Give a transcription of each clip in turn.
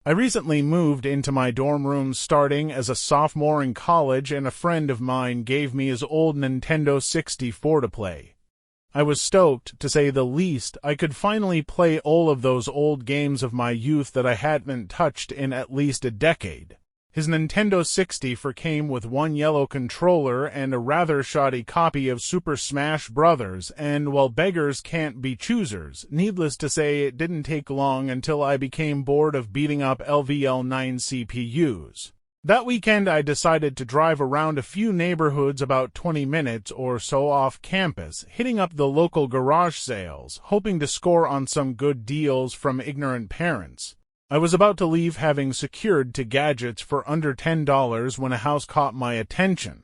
I recently moved into my dorm room starting as a sophomore in college, and a friend of mine gave me his old Nintendo 64 to play. I was stoked, to say the least. I could finally play all of those old games of my youth that I hadn't touched in at least a decade. His Nintendo 64 came with one yellow controller and a rather shoddy copy of Super Smash Bros., and while beggars can't be choosers, needless to say it didn't take long until I became bored of beating up LVL9 CPUs. That weekend I decided to drive around a few neighborhoods about 20 minutes or so off campus, hitting up the local garage sales, hoping to score on some good deals from ignorant parents. I was about to leave, having secured 2 gadgets for under $10, when a house caught my attention.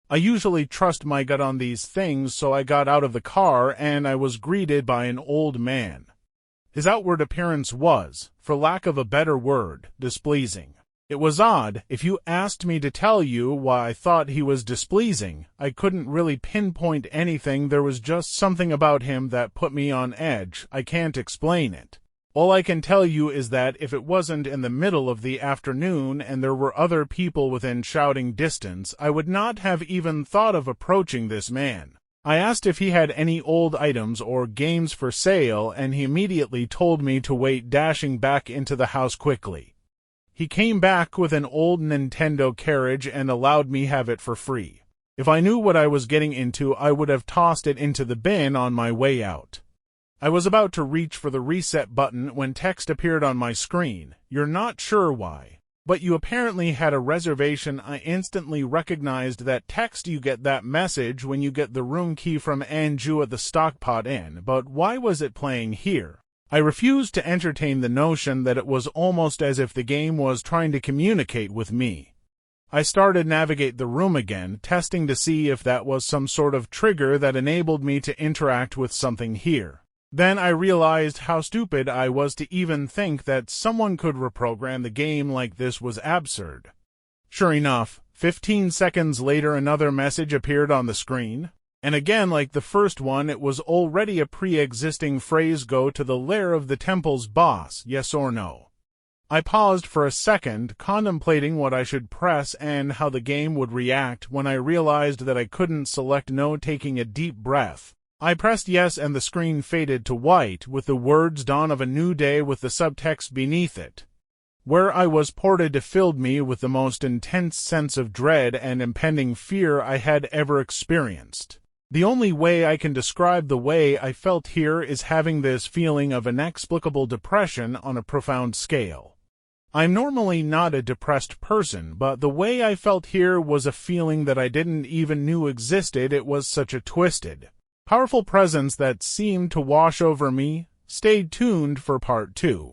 I usually trust my gut on these things, so I got out of the car and I was greeted by an old man. His outward appearance was, for lack of a better word, displeasing. It was odd. If you asked me to tell you why I thought he was displeasing, I couldn't really pinpoint anything. There was just something about him that put me on edge. I can't explain it. All I can tell you is that if it wasn't in the middle of the afternoon and there were other people within shouting distance, I would not have even thought of approaching this man. I asked if he had any old items or games for sale, and he immediately told me to wait, dashing back into the house quickly. He came back with an old Nintendo carriage and allowed me have it for free. If I knew what I was getting into, I would have tossed it into the bin on my way out. I was about to reach for the reset button when text appeared on my screen. You're not sure why, but you apparently had a reservation. I instantly recognized that text. You get that message when you get the room key from Anju at the Stockpot Inn, but why was it playing here? I refused to entertain the notion that it was almost as if the game was trying to communicate with me. I started navigate the room again, testing to see if that was some sort of trigger that enabled me to interact with something here. Then I realized how stupid I was to even think that someone could reprogram the game like this. Was absurd. Sure enough, 15 seconds later another message appeared on the screen. And again, like the first one, it was already a pre-existing phrase: go to the lair of the temple's boss, yes or no. I paused for a second, contemplating what I should press and how the game would react, when I realized that I couldn't select no. Taking a deep breath, I pressed yes, and the screen faded to white with the words "Dawn of a New Day" with the subtext beneath it. Where I was ported filled me with the most intense sense of dread and impending fear I had ever experienced. The only way I can describe the way I felt here is having this feeling of inexplicable depression on a profound scale. I'm normally not a depressed person, but the way I felt here was a feeling that I didn't even know existed. It was such a twisted, powerful presence that seemed to wash over me. Stay tuned for part 2.